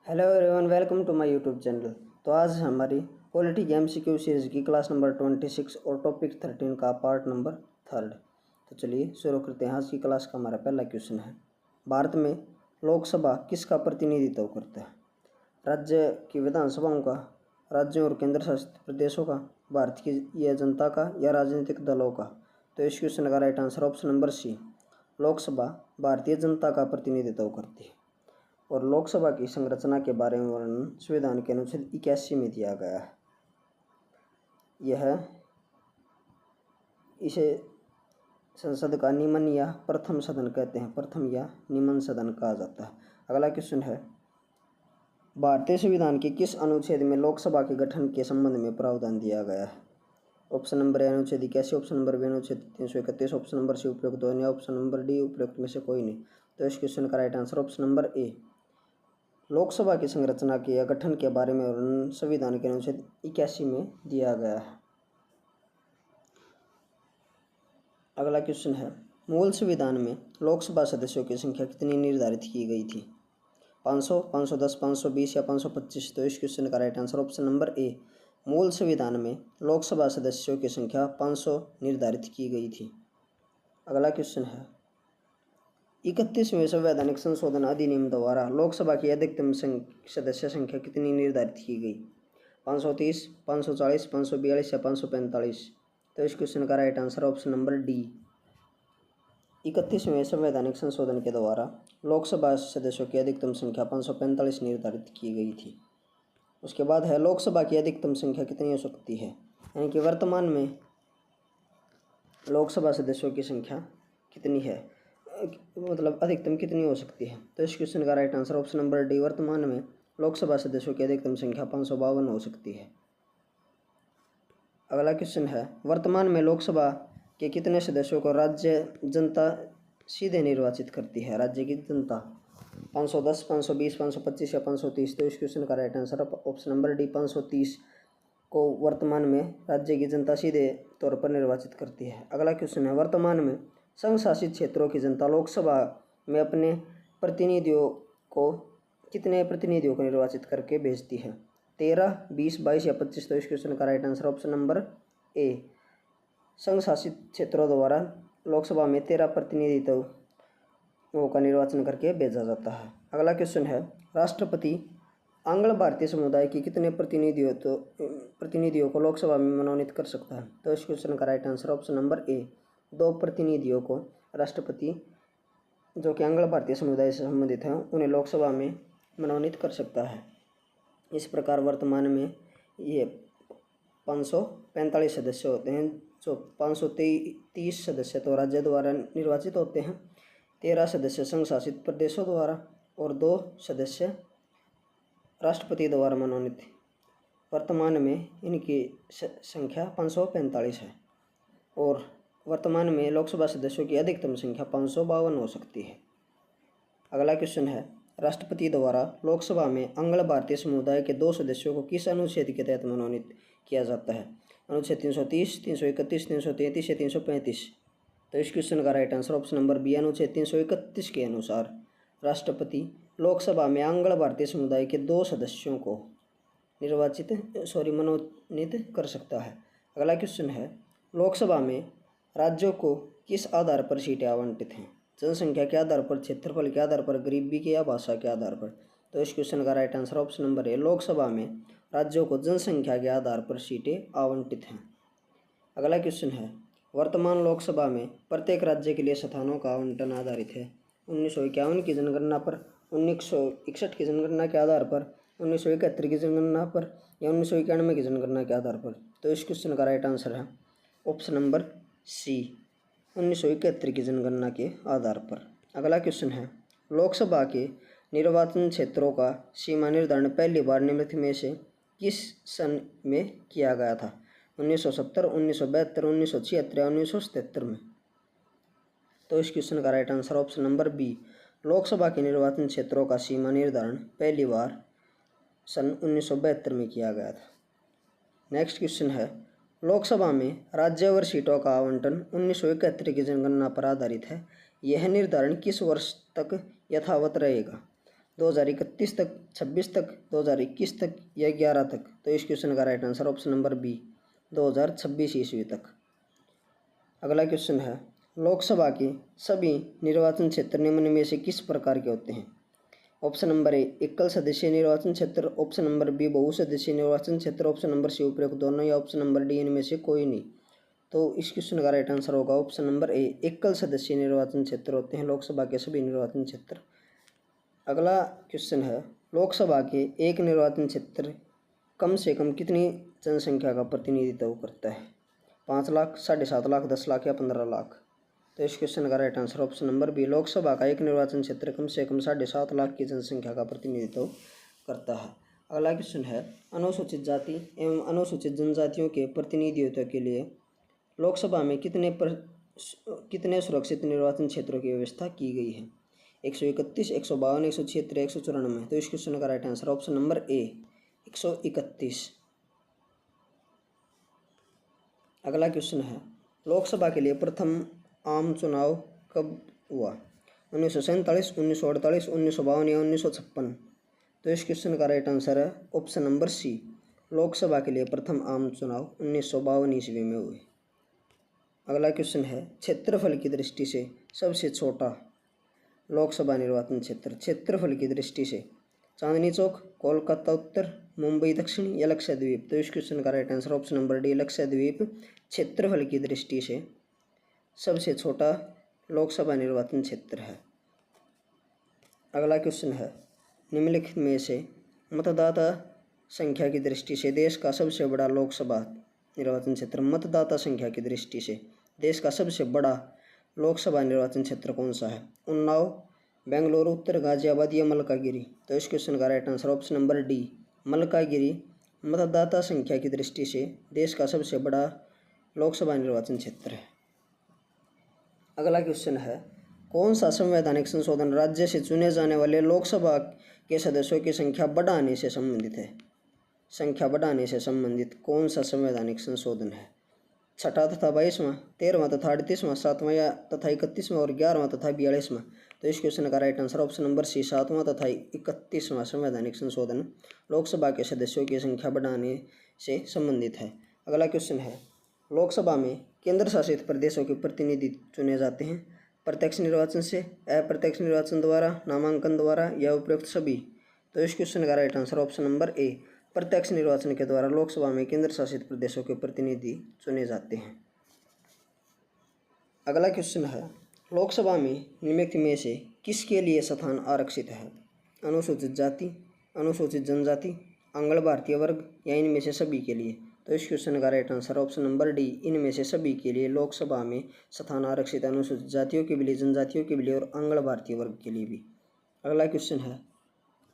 Hello everyone, welcome to my YouTube channel. तो आज हमारी पॉलिटी गेम सीक्यू सीरीज की क्लास नंबर 26 और टॉपिक 13 का पार्ट नंबर 3। तो चलिए शुरू करते हैं। आज की क्लास का हमारा पहला क्वेश्चन है, भारत में लोकसभा किसका प्रतिनिधित्व करता है? राज्य की विधानसभाओं का, राज्यों और केंद्र शासित प्रदेशों का, भारत की यह जनता का या राजनीतिक दलों का? तो इस क्वेश्चन का right answer option number C, Lok Sabha भारतीय जनता का प्रतिनिधित्व करती है। और लोकसभा की संरचना के बारे में वर्णन संविधान के अनुच्छेद 81 में दिया गया है। यह इसे संसद का निम्न या प्रथम सदन कहते हैं, प्रथम या निम्न सदन कहा जाता है। अगला क्वेश्चन है, भारतीय संविधान के किस अनुच्छेद में लोकसभा के गठन के संबंध में प्रावधान दिया गया है? ऑप्शन नंबर ए अनुच्छेद 81, ऑप्शन नंबर बी अनुच्छेद 331, ऑप्शन नंबर सी उपयुक्त दोनों या ऑप्शन नंबर डी उपयुक्त में से कोई नहीं। तो इस क्वेश्चन का राइट आंसर ऑप्शन नंबर ए, लोकसभा की संरचना के या गठन के बारे में वर्णन संविधान के अनुच्छेद 81 में दिया गया है। अगला क्वेश्चन है, मूल संविधान में लोकसभा सदस्यों की संख्या कितनी निर्धारित की गई थी? 500, 510, 520 या 525? तो इस क्वेश्चन का राइट आंसर ऑप्शन नंबर ए, मूल संविधान में लोकसभा सदस्यों की संख्या 500 निर्धारित की गई थी। अगला क्वेश्चन है, 31वें संवैधानिक संशोधन अधिनियम द्वारा लोकसभा की अधिकतम सदस्य संख्या कितनी निर्धारित की गई? 530, 540, 542 या 545? तो इस क्वेश्चन का right answer option number D, 31वें संवैधानिक संशोधन के द्वारा लोकसभा सदस्यों की अधिकतम संख्या 545 निर्धारित की गई थी। उसके बाद है, लोकसभा की अधिकतम संख्या कितनी हो सकती है? यानी कि वर्तमान में लोकसभा सदस्यों की संख्या कितनी है, मतलब अधिकतम कितनी हो सकती है? तो इस क्वेश्चन का right answer option number D, वर्तमान में लोकसभा सदस्यों की अधिकतम संख्या 552 हो सकती है। अगला क्वेश्चन है, वर्तमान में लोकसभा के कितने सदस्यों को राज्य जनता सीधे निर्वाचित करती है? राज्य की जनता 510, 520, 525 या 530? तो इस क्वेश्चन का right answer option number D, 530 को वर्तमान में राज्य की जनता सीधे तौर पर निर्वाचित करती है। अगला क्वेश्चन है, वर्तमान में संघ शासित क्षेत्रों की जनता लोकसभा में अपने प्रतिनिधियों को कितने प्रतिनिधियों को निर्वाचित करके भेजती है? 13, 20, 22 या 25? तो इस क्वेश्चन का राइट आंसर ऑप्शन नंबर ए, संघ शासित क्षेत्रों द्वारा लोकसभा में 13 प्रतिनिधित्वों का निर्वाचन करके भेजा जाता है। अगला क्वेश्चन है, राष्ट्रपति आंग्ल भारतीय समुदाय की कितने प्रतिनिधियों को लोकसभा में मनोनीत कर सकता है? तो इस क्वेश्चन का राइट आंसर ऑप्शन नंबर ए, 2 प्रतिनिधियों को राष्ट्रपति जो कि आंग्ल भारतीय समुदाय से संबंधित हैं उन्हें लोकसभा में मनोनीत कर सकता है। इस प्रकार वर्तमान में ये 545 सदस्य होते हैं, जो 530 सदस्य तो राज्य द्वारा निर्वाचित होते हैं, 13 सदस्य संघ शासित प्रदेशों द्वारा और 2 सदस्य राष्ट्रपति द्वारा मनोनीत। वर्तमान में इनकी संख्या 545 है और वर्तमान में लोकसभा सदस्यों की अधिकतम संख्या 552 हो सकती है। अगला क्वेश्चन है, राष्ट्रपति द्वारा लोकसभा में आंग्ल भारतीय समुदाय के 2 सदस्यों को किस अनुच्छेद के तहत मनोनीत किया जाता है? अनुच्छेद 330, 331, 333 या 335? तो इस क्वेश्चन का right answer option number B, अनुच्छेद 331 के अनुसार राष्ट्रपति लोकसभा में आंग्ल भारतीय समुदाय के 2 सदस्यों को मनोनीत कर सकता है। अगला क्वेश्चन है, लोकसभा में राज्यों को किस आधार पर सीटें आवंटित हैं? जनसंख्या के आधार पर, क्षेत्रफल के आधार पर, गरीबी के या भाषा के आधार पर? तो इस क्वेश्चन का राइट आंसर ऑप्शन नंबर ए, लोकसभा में राज्यों को जनसंख्या के आधार पर सीटें आवंटित हैं। अगला क्वेश्चन है, वर्तमान लोकसभा में प्रत्येक राज्य के लिए स्थानों का आवंटन आधारित है 1951 की जनगणना पर, 1961 की जनगणना के आधार पर, 1971 की जनगणना पर या 1991 की जनगणना के आधार पर? तो इस क्वेश्चन का राइट आंसर है ऑप्शन नंबर सी, 1971 की जनगणना के आधार पर। अगला क्वेश्चन है, लोकसभा के निर्वाचन क्षेत्रों का सीमा निर्धारण पहली बार निम्नलिखित में से किस सन में किया गया था? 1970, 1972, 1976 या 1977 में? तो इस क्वेश्चन का right answer option number B, Lok Sabha के निर्वाचन क्षेत्रों का सीमा निर्धारण पहली बार सन 1972 में किया गया था। नेक्स्ट क्वेश्चन है, लोकसभा में राज्यवार सीटों का आवंटन 1971 की जनगणना पर आधारित है। यह निर्धारण किस वर्ष तक यथावत रहेगा? 2031 तक, 26 तक, 2021 तक या 11 तक? तो इस क्वेश्चन का right answer option number B 2026 ईस्वी तक। अगला क्वेश्चन है, लोकसभा के सभी निर्वाचन क्षेत्र निम्न में से किस प्रकार के होते हैं? ऑप्शन नंबर ए एकल सदस्यीय निर्वाचन क्षेत्र, ऑप्शन नंबर बी बहुसदस्यीय निर्वाचन क्षेत्र, ऑप्शन नंबर सी उपरोक्त दोनों, या ऑप्शन नंबर डी इनमें से कोई नहीं। तो इस क्वेश्चन का राइट आंसर होगा ऑप्शन नंबर ए एकल सदस्यीय निर्वाचन क्षेत्र होते हैं लोकसभा के सभी निर्वाचन क्षेत्र। अगला क्वेश्चन है, लोकसभा के एक निर्वाचन क्षेत्र कम से कम कितनी जनसंख्या का प्रतिनिधित्व करता है? 5 लाख, 7.5 लाख, 10 लाख या 15 लाख? तो इस क्वेश्चन का right answer option number B Lok Sabha का एक निर्वाचन क्षेत्र कम से कम 7.5 लाख की जनसंख्या का प्रतिनिधित्व करता है। अगला क्वेश्चन है, अनुसूचित जाति एवं अनुसूचित जनजातियों के प्रतिनिधित्व के लिए लोकसभा में कितने सुरक्षित निर्वाचन क्षेत्रों की व्यवस्था की गई है? 131, 152, 176, 194? तो इस क्वेश्चन का राइट आंसर ऑप्शन नंबर ए 131। अगला क्वेश्चन है, लोकसभा के लिए प्रथम आम चुनाव कब हुआ? 1947, 1948, 1952 या 1956? तो इस क्वेश्चन का राइट आंसर है ऑप्शन नंबर सी लोकसभा के लिए प्रथम आम चुनाव 1952 ईस्वी में हुए। अगला क्वेश्चन है, क्षेत्रफल की दृष्टि से सबसे छोटा लोकसभा निर्वाचन क्षेत्र क्षेत्रफल की दृष्टि से चांदनी चौक, कोलकाता उत्तर, मुंबई दक्षिण या लक्षद्वीप? तो इस क्वेश्चन का right answer option number D Lakshadweep क्षेत्रफल की दृष्टि से सबसे छोटा लोकसभा निर्वाचन क्षेत्र है। अगला क्वेश्चन है, निम्नलिखित में से मतदाता संख्या की दृष्टि से देश का सबसे बड़ा लोकसभा निर्वाचन क्षेत्र, मतदाता संख्या की दृष्टि से देश का सबसे बड़ा लोकसभा निर्वाचन क्षेत्र कौन सा है? उन्नाव, बेंगलुरु उत्तर, गाजियाबाद या मलकागिरी? तो इस क्वेश्चन का right answer option number D मलकागिरी मतदाता संख्या की दृष्टि से देश का सबसे बड़ा लोकसभा निर्वाचन क्षेत्र है। अगला क्वेश्चन है, कौन सा संवैधानिक संशोधन राज्य से चुने जाने वाले लोकसभा के सदस्यों की संख्या बढ़ाने से संबंधित है? संख्या बढ़ाने से संबंधित कौन सा संवैधानिक संशोधन है? 6वां तथा 22वां, 13वां तथा 38वां, 7वां तथा 31वां और 11वां तथा 42वां? तो इस क्वेश्चन का right answer option number C 7वां तथा 31वां संवैधानिक संशोधन लोकसभा के सदस्यों की संख्या बढ़ाने से संबंधित है। अगला क्वेश्चन है, लोकसभा में केंद्र शासित प्रदेशों के प्रतिनिधि चुने जाते हैं प्रत्यक्ष निर्वाचन से, अप्रत्यक्ष निर्वाचन द्वारा, नामांकन द्वारा या उपरोक्त सभी? तो इस क्वेश्चन का राइट आंसर ऑप्शन नंबर ए प्रत्यक्ष निर्वाचन के द्वारा लोकसभा में केंद्र शासित प्रदेशों के प्रतिनिधि चुने जाते हैं। अगला क्वेश्चन है, लोकसभा में निम्नलिखित में से किसके लिए स्थान आरक्षित है? अनुसूचित जाति, अनुसूचित जनजाति, आंग्ल भारतीय वर्ग या इनमें से सभी के लिए? तो इस क्वेश्चन का right answer option number D इनमें से सभी के लिए लोकसभा में स्थान आरक्षित है, अनुसूचित जातियों के लिए, जनजातियों के लिए और आंग्ल भारतीय वर्ग के लिए भी। अगला क्वेश्चन है,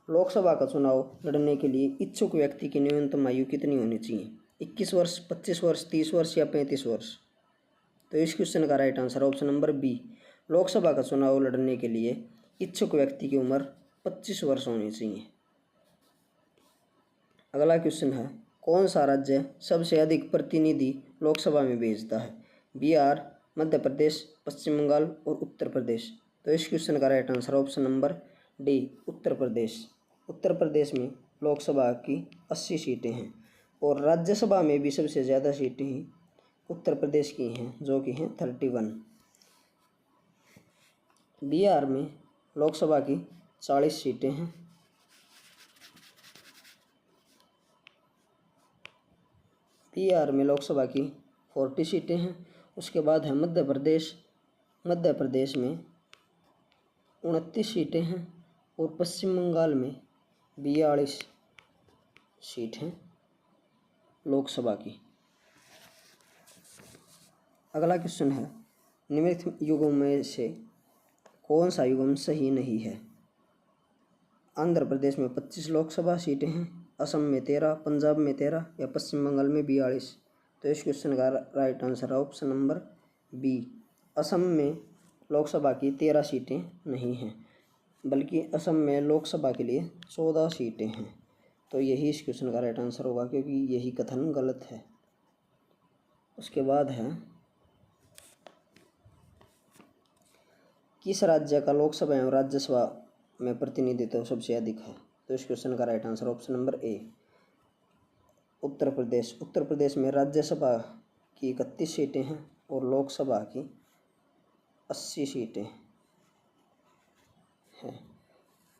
लोकसभा का चुनाव लड़ने के लिए इच्छुक व्यक्ति की न्यूनतम आयु कितनी होनी चाहिए? 21 वर्ष, 25 वर्ष, 30 वर्ष या 35 वर्ष? तो इस क्वेश्चन का right answer option number B Lok Sabha का चुनाव लड़ने के लिए इच्छुक व्यक्ति की उम्र 25 वर्ष होनी चाहिए। अगला क्वेश्चन है, कौन सा राज्य सबसे अधिक प्रतिनिधि लोकसभा में भेजता है? बिहार, मध्य प्रदेश, पश्चिम बंगाल और उत्तर प्रदेश? तो इस क्वेश्चन का right answer option number D Uttar Pradesh. Uttar Pradesh में लोकसभा की 80 सीटें हैं और राज्यसभा में भी सबसे ज़्यादा सीटें ही उत्तर प्रदेश की हैं जो कि हैं 31। बिहार में लोकसभा की 40 सीटें हैं। बिहार में लोकसभा की 40 सीटें हैं। उसके बाद है मध्य प्रदेश, मध्य प्रदेश में 29 सीटें हैं और पश्चिम बंगाल में 42 सीट हैं लोकसभा की। अगला क्वेश्चन है, निम्नलिखित युगों में से कौन सा युग्म सही नहीं है? आंध्र प्रदेश में 25 लोकसभा सीटें हैं, असम में 13, पंजाब में 13 या पश्चिम बंगाल में 42? तो इस क्वेश्चन का राइट आंसर है ऑप्शन नंबर बी असम में लोकसभा की 13 सीटें नहीं हैं, बल्कि असम में लोकसभा के लिए 14 सीटें हैं। तो यही इस क्वेश्चन का राइट आंसर होगा क्योंकि यही कथन गलत है। उसके बाद है, किस राज्य का लोकसभा एवं राज्यसभा में प्रतिनिधित्व सबसे अधिक है। तो इस क्वेश्चन का right answer option number A Uttar Pradesh. Uttar Pradesh में राज्यसभा की 31 सीटें हैं और लोकसभा की 80 सीटें हैं।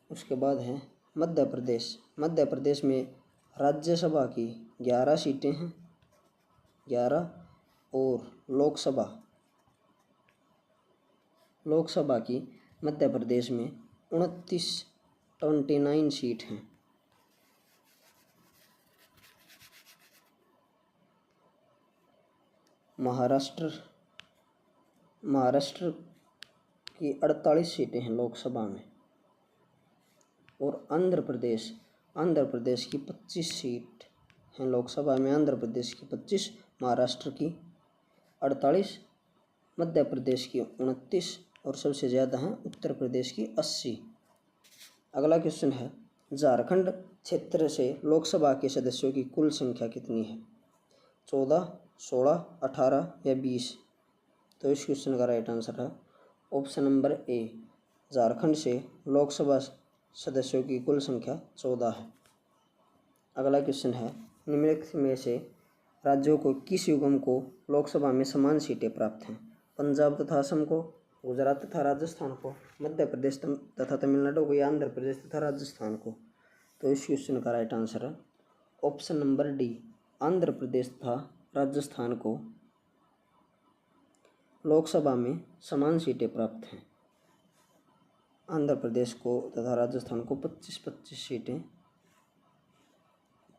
उसके बाद है मध्य प्रदेश। मध्य प्रदेश में राज्यसभा की 11 सीटें हैं, 11, और लोकसभा की मध्य प्रदेश में 29 सीट हैं। महाराष्ट्र की 48 सीटें हैं लोकसभा में, और आंध्र प्रदेश की 25 सीट हैं लोकसभा में। आंध्र प्रदेश की 25, महाराष्ट्र की 48, मध्य प्रदेश की 29 और सबसे ज़्यादा हैं उत्तर प्रदेश की 80। अगला क्वेश्चन है झारखंड क्षेत्र से लोकसभा के सदस्यों की कुल संख्या कितनी है? 14, 16, 18 या 20? तो इस क्वेश्चन का राइट आंसर है ऑप्शन नंबर ए झारखंड से लोकसभा सदस्यों की कुल संख्या 14 है। अगला क्वेश्चन है निम्नलिखित में से राज्यों को किस युग्म को लोकसभा में समान सीटें प्राप्त हैं? पंजाब तथा असम को, गुजरात तथा राजस्थान को, मध्य प्रदेश तथा तमिलनाडु को, या आंध्र प्रदेश तथा राजस्थान को? तो इस क्वेश्चन का राइट आंसर है option number D Andhra Pradesh तथा राजस्थान को लोकसभा में समान सीटें प्राप्त हैं। आंध्र प्रदेश को तथा राजस्थान को 25-25 सीटें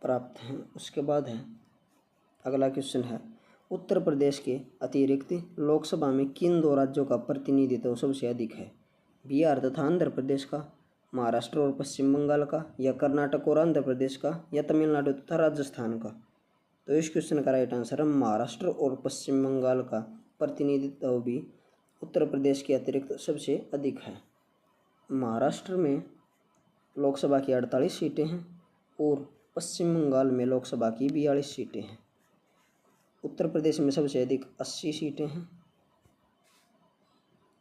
प्राप्त हैं। उसके बाद है अगला क्वेश्चन है उत्तर प्रदेश के अतिरिक्त लोकसभा में किन 2 राज्यों का प्रतिनिधित्व सबसे अधिक है? बिहार तथा आंध्र प्रदेश का, महाराष्ट्र और पश्चिम बंगाल का, या कर्नाटक और आंध्र प्रदेश का, या तमिलनाडु तथा राजस्थान का? तो इस क्वेश्चन का राइट आंसर है महाराष्ट्र और पश्चिम बंगाल का प्रतिनिधित्व भी उत्तर प्रदेश के अतिरिक्त सबसे अधिक है। महाराष्ट्र में लोकसभा की 48 सीटें हैं और पश्चिम बंगाल में लोकसभा की 42 सीटें हैं। उत्तर प्रदेश में सबसे अधिक 80 सीटें हैं।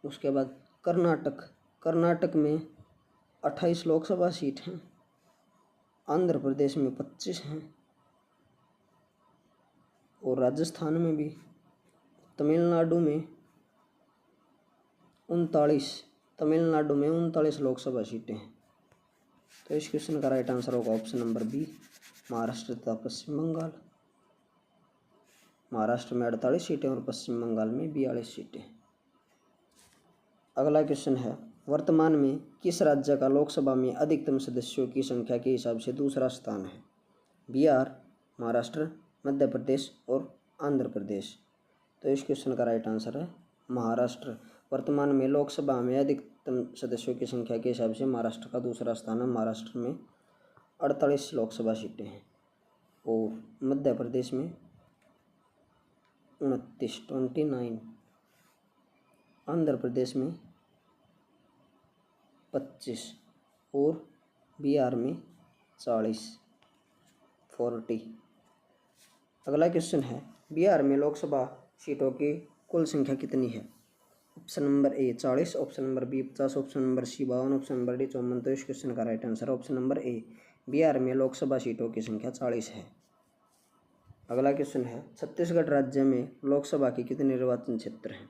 उसके बाद कर्नाटक में 28 लोकसभा सीट हैं। आंध्र प्रदेश में 25 हैं और राजस्थान में भी, तमिलनाडु में 39 लोकसभा सीटें हैं। तो इस क्वेश्चन का राइट आंसर होगा ऑप्शन नंबर बी महाराष्ट्र तथा पश्चिम बंगाल। महाराष्ट्र में 48 सीटें और पश्चिम बंगाल में 42 सीटें। अगला क्वेश्चन है वर्तमान में किस राज्य का लोकसभा में अधिकतम सदस्यों की संख्या के हिसाब से दूसरा स्थान है? बिहार, महाराष्ट्र, मध्य प्रदेश और आंध्र प्रदेश? तो इस क्वेश्चन का राइट आंसर है महाराष्ट्र। वर्तमान में लोकसभा में अधिकतम सदस्यों की संख्या के हिसाब से महाराष्ट्र का दूसरा स्थान है। महाराष्ट्र में 48 लोकसभा सीटें हैं और मध्य प्रदेश में 29, आंध्र प्रदेश में 25 और बिहार में 40। अगला क्वेश्चन है बिहार में लोकसभा सीटों की कुल संख्या कितनी है? Option number A 40, option number B 50, option number C 52, option number D 54। तो इस क्वेश्चन का right answer option number A Bihar में लोकसभा सीटों की संख्या 40 है। अगला क्वेश्चन है छत्तीसगढ़ राज्य में लोकसभा के कितने निर्वाचन क्षेत्र हैं?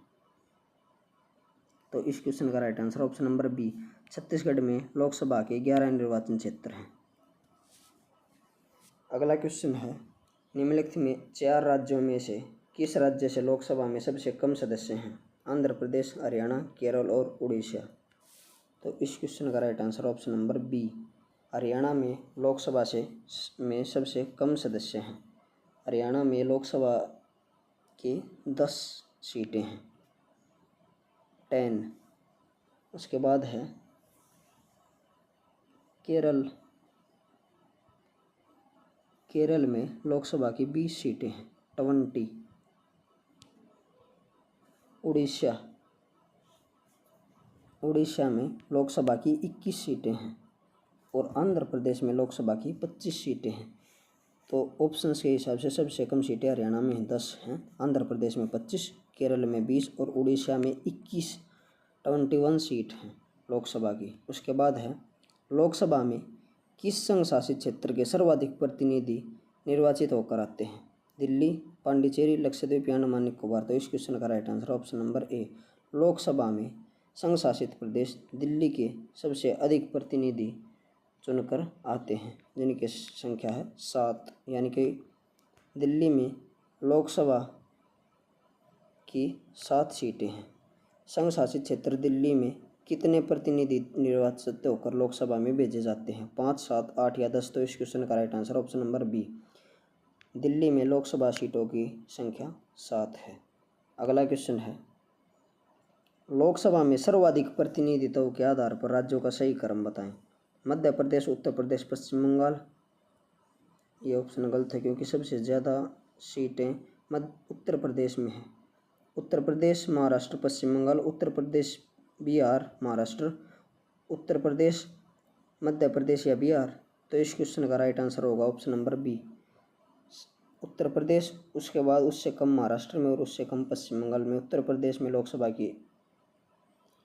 तो इस क्वेश्चन का right answer option number B Chhattisgarh में लोकसभा के 11 निर्वाचन क्षेत्र हैं। अगला क्वेश्चन है निम्नलिखित में 4 राज्यों में से किस राज्य से लोकसभा में सबसे कम सदस्य हैं? आंध्र प्रदेश, हरियाणा, केरल और उड़ीसा? तो इस क्वेश्चन का right answer option number B Haryana में लोकसभा में सबसे कम सदस्य हैं। हरियाणा में लोकसभा की 10 सीटें हैं, 10। उसके बाद है केरल में लोकसभा की 20 सीटें हैं, 20। उड़ीसा में लोकसभा की 21 सीटें हैं और आंध्र प्रदेश में लोकसभा की 25 सीटें हैं। तो ऑप्शंस के हिसाब से सबसे कम सीटें हरियाणा में 10 हैं, आंध्र प्रदेश में 25, केरल में 20 और उड़ीसा में 21 सीट हैं। लोकसभा की। उसके बाद है लोकसभा में किस संघ शासित क्षेत्र के सर्वाधिक प्रतिनिधि निर्वाचित होकर आते हैं? दिल्ली, पांडिचेरी, लक्षद्वीप या अंडमान निकोबार। तो इस क्वेश्चन का राइट आंसर ऑप्शन नंबर ए, लोकसभा में संघ शासित प्रदेश दिल्ली के सबसे अधिक प्रतिनिधि चुनकर आते हैं, जिनकी संख्या है 7। यानी कि दिल्ली में लोकसभा की 7 सीटें हैं। संघ शासित क्षेत्र दिल्ली में कितने प्रतिनिधि निर्वाचित होकर लोकसभा में भेजे जाते हैं? 5, 7, 8 या 10। तो इस क्वेश्चन का right answer option number B, Delhi में लोकसभा सीटों की संख्या 7 है। अगला क्वेश्चन है लोकसभा में सर्वाधिक प्रतिनिधित्व के आधार पर राज्यों का सही क्रम बताएं। मध्य प्रदेश, उत्तर प्रदेश, पश्चिम बंगाल। ये ऑप्शन गलत है क्योंकि सबसे ज़्यादा सीटें उत्तर प्रदेश में हैं। उत्तर प्रदेश, महाराष्ट्र, पश्चिम बंगाल, उत्तर प्रदेश, बिहार, महाराष्ट्र, उत्तर प्रदेश, मध्य प्रदेश या बिहार। तो इस क्वेश्चन का राइट आंसर होगा option number B, Uttar Pradesh. उसके बाद उससे कम महाराष्ट्र में और उससे कम पश्चिम बंगाल में। उत्तर प्रदेश में लोकसभा की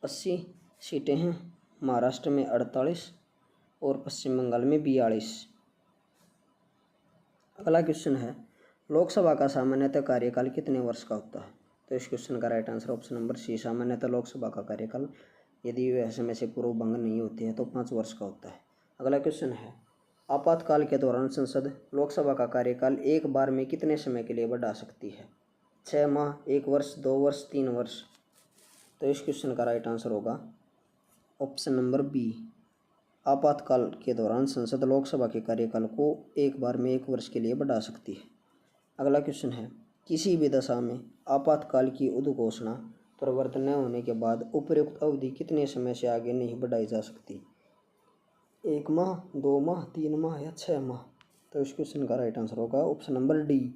80 सीटें हैं, महाराष्ट्र में 48 और पश्चिम बंगाल में 42। अगला क्वेश्चन है लोकसभा का सामान्यतः कार्यकाल कितने वर्ष का होता है? तो इस क्वेश्चन का right answer option number C, सामान्यतः लोकसभा का कार्यकाल यदि वह समय से पूर्व भंग नहीं होती है तो 5 वर्ष का होता है। अगला क्वेश्चन है आपातकाल के दौरान संसद लोकसभा का कार्यकाल एक बार में कितने समय के लिए बढ़ा सकती है? 6 माह, 1 वर्ष, 2 वर्ष, 3 वर्ष। तो इस क्वेश्चन का राइट आंसर होगा ऑप्शन नंबर बी, आपातकाल के दौरान संसद लोकसभा के कार्यकाल को एक बार में 1 वर्ष के लिए बढ़ा सकती है। अगला क्वेश्चन है किसी भी दशा में आपातकाल की उद्घोषणा प्रवर्त न होने के बाद उपयुक्त अवधि कितने समय से आगे नहीं बढ़ाई जा सकती? 1 माह, 2 माह, 3 माह या 6 माह। तो इस क्वेश्चन का राइट आंसर होगा ऑप्शन नंबर डी,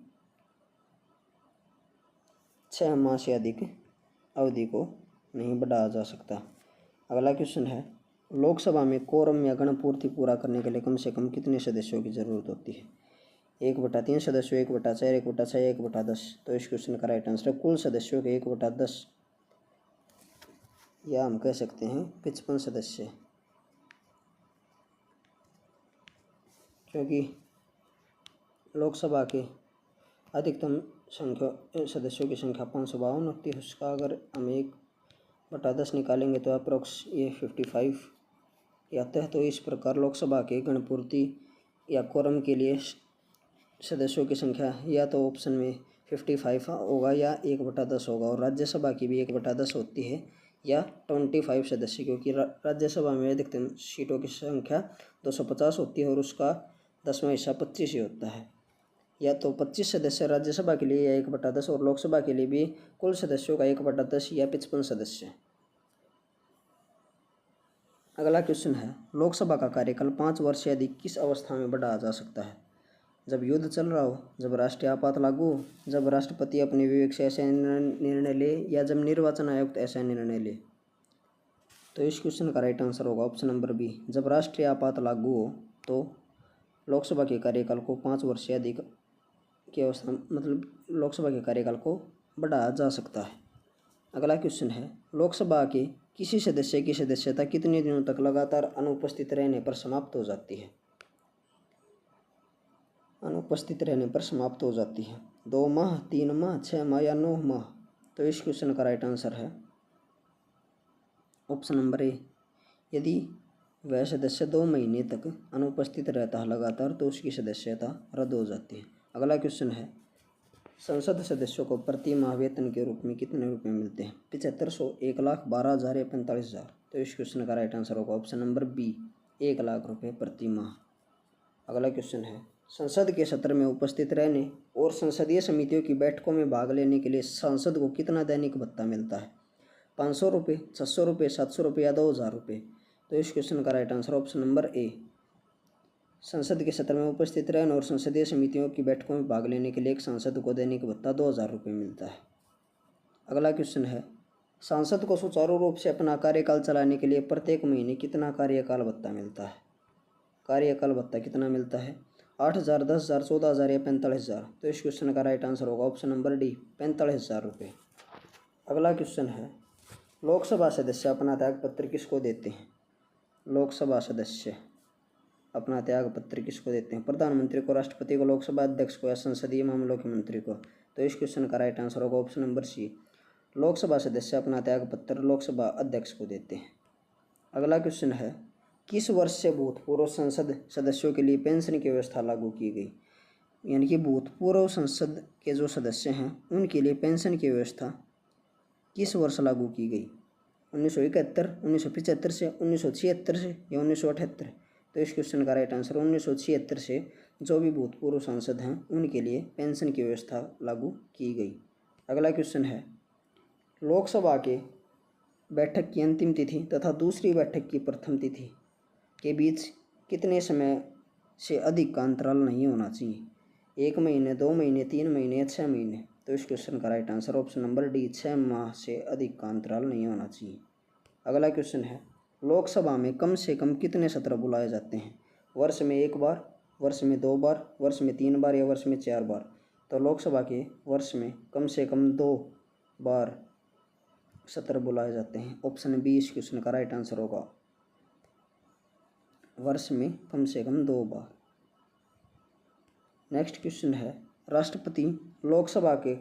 6 माह से अधिक अवधि को नहीं बढ़ाया जा सकता। अगला क्वेश्चन है लोकसभा में कोरम या गणपूर्ति पूरा करने के लिए कम से कम कितने सदस्यों की जरूरत होती है? 1/3 सदस्यों, 1/4, 1/6 या 1/10। तो इस क्वेश्चन का राइट आंसर है कुल सदस्यों के 1/10 या हम कह सकते हैं 55 सदस्य, क्योंकि लोकसभा के अधिकतम संख्या सदस्यों की संख्या 552 होती है। उसका अगर हम 1/10 निकालेंगे तो अप्रोक्स ये 55 आता है। तो इस प्रकार लोकसभा के गणपूर्ति या कोरम के लिए सदस्यों की संख्या या तो ऑप्शन में 55 होगा या 1/10 होगा, और राज्यसभा की भी 1/10 होती है या 25 सदस्य, क्योंकि राज्यसभा में अधिकतम सीटों की संख्या 250 होती है और उसका 10वां हिस्सा 25 ही होता है। या तो 25 सदस्य राज्यसभा के लिए या 1/10, और लोकसभा के लिए भी कुल सदस्यों का 1/10 या 55 सदस्य। अगला क्वेश्चन है लोकसभा का कार्यकाल 5 वर्ष से अधिक किस अवस्था में बढ़ाया जा सकता है? जब युद्ध चल रहा हो, जब राष्ट्रीय आपात लागू हो, जब राष्ट्रपति अपने विवेक से ऐसा निर्णय ले, या जब निर्वाचन आयोग ऐसा निर्णय ले। तो इस क्वेश्चन का राइट आंसर होगा ऑप्शन नंबर बी, जब राष्ट्रीय आपात लागू हो तो लोकसभा के कार्यकाल को 5 वर्ष से अधिक की अवस्था मतलब लोकसभा के कार्यकाल को बढ़ाया जा सकता है। अगला क्वेश्चन है लोकसभा के किसी सदस्य की सदस्यता कितने दिनों तक लगातार अनुपस्थित रहने पर समाप्त हो जाती है? अनुपस्थित रहने पर समाप्त हो जाती है 2 माह, 3 माह, 6 माह या 9 माह। तो इस क्वेश्चन का राइट आंसर है ऑप्शन नंबर ए, यदि वह सदस्य 2 महीने तक अनुपस्थित रहता है लगातार तो उसकी सदस्यता रद्द हो जाती है। अगला क्वेश्चन है संसद सदस्यों को प्रति माह वेतन के रूप में कितने रुपए मिलते हैं? 7500, 1 लाख, 12,000 या 45,000। तो इस क्वेश्चन का राइट आंसर होगा ऑप्शन नंबर बी, 1 लाख रुपये प्रति माह। अगला क्वेश्चन है संसद के सत्र में उपस्थित रहने और संसदीय समितियों की बैठकों में भाग लेने के लिए सांसद को कितना दैनिक भत्ता मिलता है? 500 रुपये, 600 रुपये, 700 रुपये या 2,000 रुपये। तो इस क्वेश्चन का राइट आंसर ऑप्शन नंबर ए, संसद के सत्र में उपस्थित रहने और संसदीय समितियों की बैठकों में भाग लेने के लिए एक सांसद को दैनिक भत्ता 2,000 रुपये मिलता है। अगला क्वेश्चन है सांसद को सुचारू रूप से अपना कार्यकाल चलाने के लिए प्रत्येक महीने कितना कार्यकाल भत्ता मिलता है? कार्यकाल भत्ता कितना मिलता है? 8,000, 10,000, 14,000 या 45,000। तो इस क्वेश्चन का राइट आंसर होगा ऑप्शन नंबर डी, 45,000 रुपये। अगला क्वेश्चन है लोकसभा सदस्य अपना त्यागपत्र किसको देते हैं? लोकसभा सदस्य अपना त्यागपत्र किसको देते हैं? प्रधानमंत्री को, राष्ट्रपति को, लोकसभा अध्यक्ष को या संसदीय मामलों के मंत्री को? तो इस क्वेश्चन का राइट आंसर होगा ऑप्शन नंबर सी, लोकसभा सदस्य अपना त्यागपत्र लोकसभा अध्यक्ष को देते हैं। अगला क्वेश्चन है, किस वर्ष से भूतपूर्व संसद सदस्यों के लिए पेंशन की व्यवस्था लागू की गई? यानी कि भूतपूर्व संसद के जो सदस्य हैं उनके लिए पेंशन की व्यवस्था किस वर्ष लागू की गई? 1971, 1975 से, 1976 से या 1978? तो इस क्वेश्चन का राइट आंसर 1976 से जो भी भूतपूर्व सांसद हैं उनके लिए पेंशन की व्यवस्था लागू की गई। अगला क्वेश्चन है, लोकसभा के बैठक की अंतिम तिथि तथा दूसरी बैठक की प्रथम तिथि के बीच कितने समय से अधिक का अंतराल नहीं होना चाहिए? 1 महीने, 2 महीने, 3 महीने या 6 महीने? तो इस क्वेश्चन का right answer option number D, 6 माह से अधिक का अंतराल नहीं होना चाहिए। अगला क्वेश्चन है, लोकसभा में कम से कम कितने सत्र बुलाए जाते हैं? वर्ष में 1 बार, वर्ष में 2 बार, वर्ष में 3 बार या वर्ष में 4 बार? तो लोकसभा के वर्ष में कम से कम 2 बार सत्र बुलाए जाते हैं। ऑप्शन बी इस क्वेश्चन का राइट आंसर होगा, वर्ष में कम से कम 2 बार। नेक्स्ट क्वेश्चन है, राष्ट्रपति लोकसभा के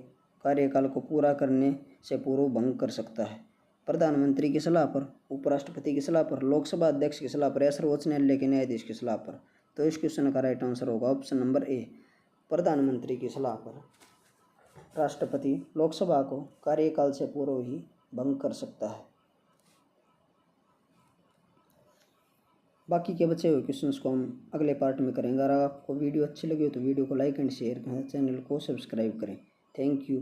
कार्यकाल को पूरा करने से पूर्व भंग कर सकता है? प्रधानमंत्री की सलाह पर, उपराष्ट्रपति की सलाह पर, लोकसभा अध्यक्ष की सलाह पर या सर्वोच्च न्यायालय के न्यायाधीश की सलाह पर? तो इस क्वेश्चन का राइट आंसर होगा ऑप्शन नंबर ए, प्रधानमंत्री की सलाह पर राष्ट्रपति लोकसभा को कार्यकाल से पूर्व ही भंग कर सकता है। बाकी के बचे हुए क्वेश्चंस को हम अगले पार्ट में करेंगे। अगर आपको वीडियो अच्छी लगी हो तो वीडियो को लाइक एंड शेयर करें, चैनल को सब्सक्राइब करें। Thank you.